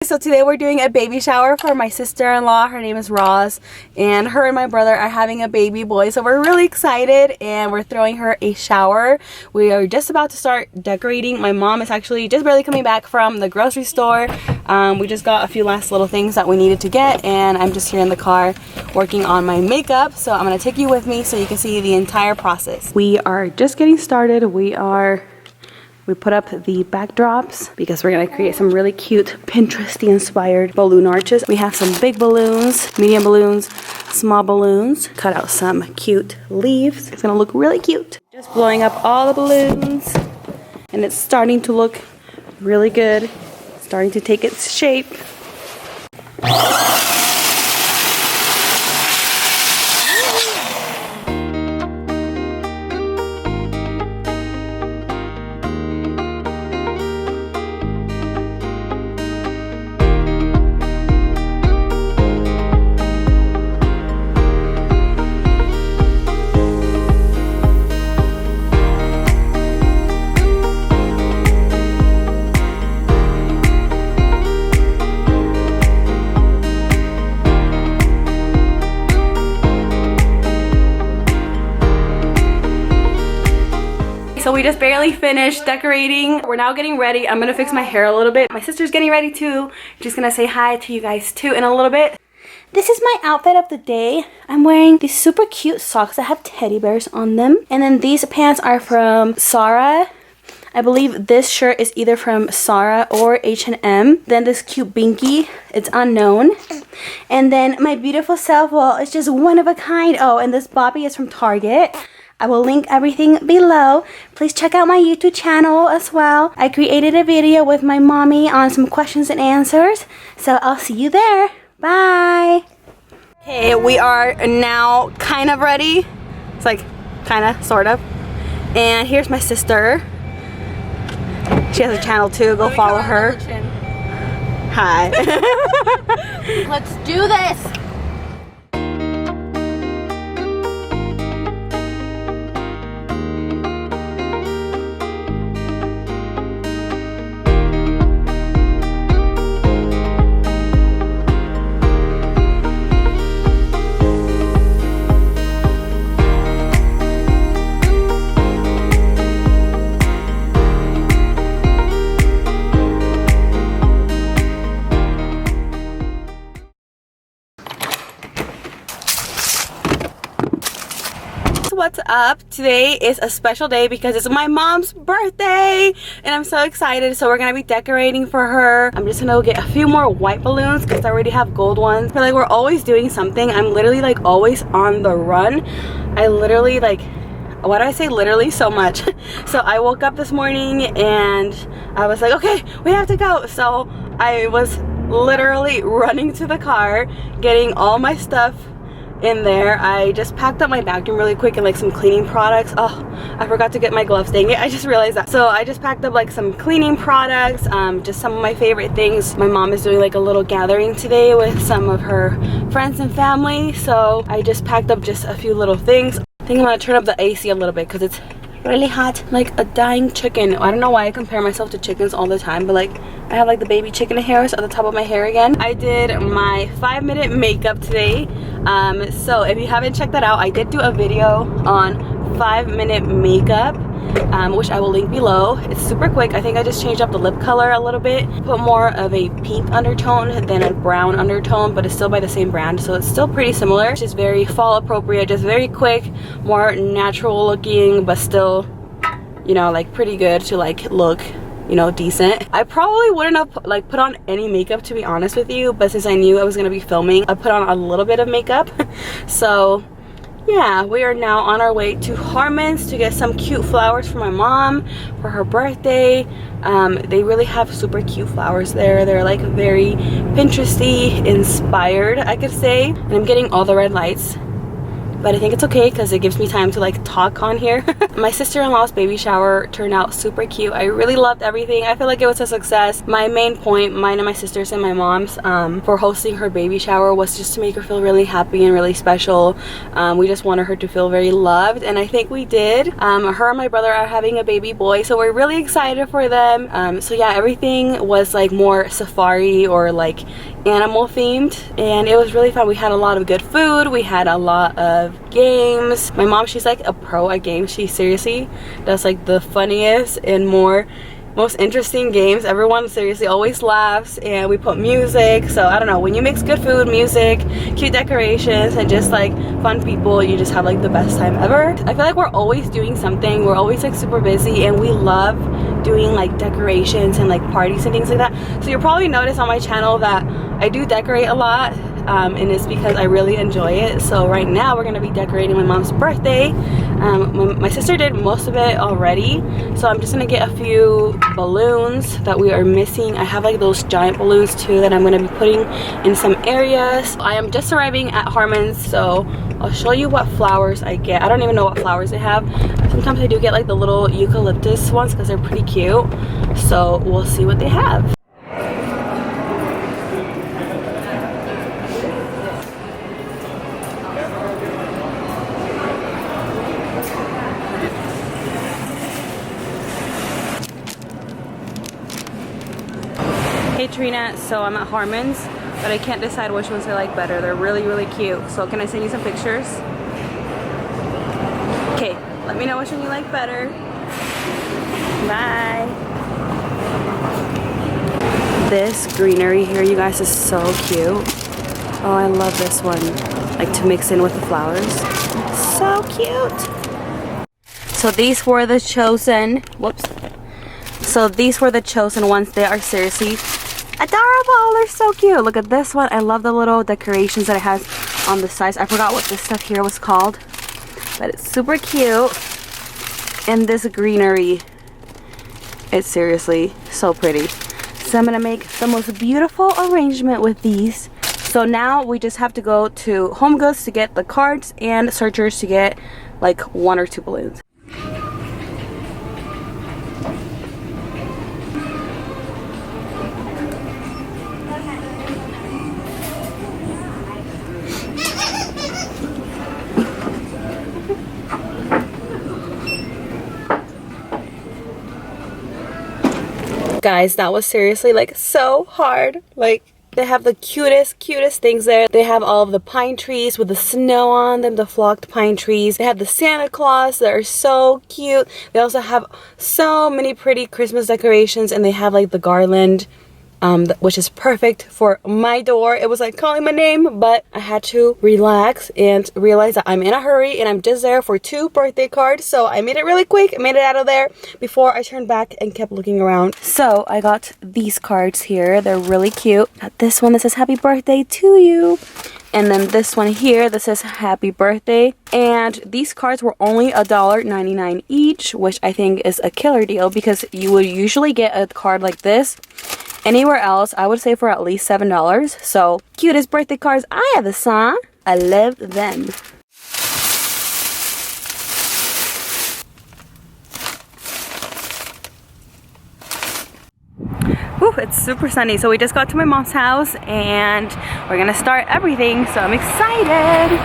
guys, so today we're doing a baby shower for my sister-in-law. Her name is Roz, and her and my brother are having a baby boy, so we're really excited and we're throwing her a shower. We are just about to start decorating. My mom is actually just barely coming back from the grocery store. We just got a few last little things that we needed to get, and I'm just here in the car working on my makeup, so I'm gonna take you with me so you can see the entire process. We are just getting started. We put up the backdrops because we're gonna create some really cute Pinteresty inspired balloon arches. We have some big balloons, medium balloons, small balloons. Cut out some cute leaves. It's gonna look really cute. Just blowing up all the balloons, and it's starting to look really good. Starting to take its shape. So we just barely finished decorating. We're now getting ready. I'm gonna fix my hair a little bit. My sister's getting ready too. Just gonna say hi to you guys too in a little bit. This is my outfit of the day. I'm wearing these super cute socks that have teddy bears on them. And then these pants are from Zara. I believe this shirt is either from Zara or H&M. Then this cute binky, it's unknown. And then my beautiful self wall is just one of a kind. Oh, and this Boppy is from Target. I will link everything below. Please check out my YouTube channel as well. I created a video with my mommy on some questions and answers. So I'll see you there. Bye. Okay, we are now kind of ready. It's like kind of, sort of. And here's my sister. She has a channel too. Go follow her. Hi. Let's do this. What's up? Today is a special day because it's my mom's birthday and I'm so excited. So we're gonna be decorating for her. I'm just gonna get a few more white balloons because I already have gold ones. I feel like we're always doing something. I'm literally like always on the run. I literally like, why do I say literally so much? So I woke up this morning and I was like, okay, we have to go. So I was literally running to the car, getting all my stuff in there. I just packed up my bathroom really quick and like some cleaning products. Oh, I forgot to get my gloves, dang it, I just realized that. So I just packed up like some cleaning products, just some of my favorite things. My mom is doing like a little gathering today with some of her friends and family, so I just packed up just a few little things. I think I'm gonna turn up the AC a little bit because it's really hot, like a dying chicken. I don't know why I compare myself to chickens all the time, but like I have like the baby chicken hairs at the top of my hair again. I did my 5-minute makeup today. So if you haven't checked that out, I did do a video on 5-minute makeup, which I will link below. It's super quick. I think I just changed up the lip color a little bit, put more of a pink undertone than a brown undertone, but it's still by the same brand, so it's still pretty similar. It's just very fall appropriate, just very quick, more natural looking, but still, you know, like pretty good to like look, you know, decent. I probably wouldn't have like put on any makeup, to be honest with you, but since I knew I was gonna be filming, I put on a little bit of makeup. So yeah, we are now on our way to Harmon's to get some cute flowers for my mom for her birthday. They really have super cute flowers there. They're like very Pinteresty inspired, I could say. And I'm getting all the red lights but I think it's okay because it gives me time to like talk on here. My sister-in-law's baby shower turned out super cute. I really loved everything. I feel like it was a success. My main point, mine and my sister's and my mom's, for hosting her baby shower was just to make her feel really happy and really special. We just wanted her to feel very loved, and I think we did. Her and my brother are having a baby boy, so we're really excited for them. So yeah, everything was like more safari or like animal themed, and it was really fun. We had a lot of good food, we had a lot of games. My mom, she's like a pro at games. She seriously does like the funniest and most interesting games. Everyone seriously always laughs, and we put music. So I don't know, when you mix good food, music, cute decorations, and just like fun people, you just have like the best time ever. I feel like we're always doing something. We're always like super busy, and we love doing like decorations and like parties and things like that. So you'll probably notice on my channel that I do decorate a lot, and it's because I really enjoy it. So right now we're gonna be decorating my mom's birthday. My sister did most of it already, so I'm just gonna get a few balloons that we are missing. I have like those giant balloons too that I'm gonna be putting in some areas. I am just arriving at Harmon's, so I'll show you what flowers I get. I don't even know what flowers they have. Sometimes I do get like the little eucalyptus ones because they're pretty cute, so we'll see what they have. Hey Trina, so I'm at Harmon's, but I can't decide which ones I like better. They're really, really cute. So can I send you some pictures? Okay, let me know which one you like better. Bye. This greenery here, you guys, is so cute. Oh, I love this one. Like to mix in with the flowers. So cute. So these were the chosen, whoops. So these were the chosen ones. They are seriously adorable. They're so cute. Look at this one. I love the little decorations that it has on the sides. I forgot what this stuff here was called, but it's super cute. And this greenery, it's seriously so pretty. So I'm gonna make the most beautiful arrangement with these. So now we just have to go to Home Goods to get the cards and Searchers to get like 1 or 2 balloons. Guys, that was seriously like so hard. Like they have the cutest things there. They have all of the pine trees with the snow on them, the flocked pine trees. They have the Santa Claus that are so cute. They also have so many pretty Christmas decorations, and they have like the garland, which is perfect for my door. It was like calling my name, but I had to relax and realize that I'm in a hurry and I'm just there for 2 birthday cards. So I made it really quick. I made it out of there before I turned back and kept looking around. So I got these cards here. They're really cute. Got this one that says happy birthday to you. And then this one here that says happy birthday. And these cards were only $1.99 each, which I think is a killer deal because you would usually get a card like this anywhere else, I would say, for at least $7. So cutest birthday cards I ever saw. I love them. Whew, it's super sunny. So we just got to my mom's house and we're gonna start everything. So I'm excited.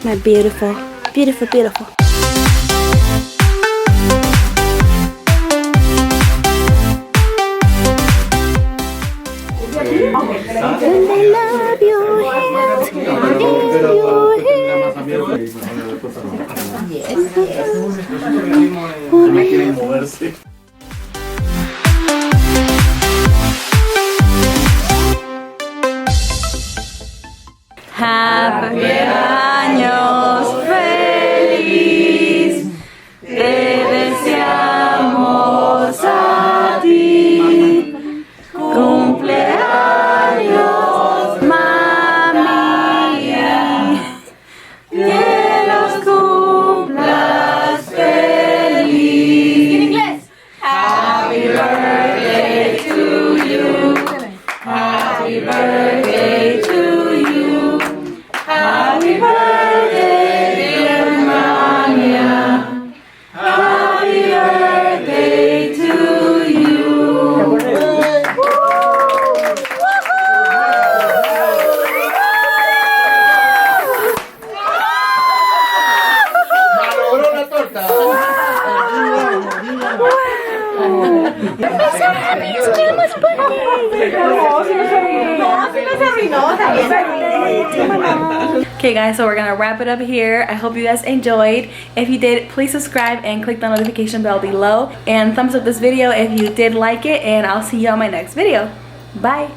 My beautiful, beautiful, beautiful. And I love your hands in your hands. Happy años feliz, te deseamos a ti. Cumpleaños, mami, que los cumplas feliz. En inglés. Happy birthday to you. Happy birthday to you. Happy birthday, dear Mania. Happy birthday to you. ¡Malogró la torta! Okay guys, so we're gonna wrap it up here. I hope you guys enjoyed. If you did, please subscribe and click the notification bell below, and thumbs up this video if you did like it, and I'll see you on my next video. Bye.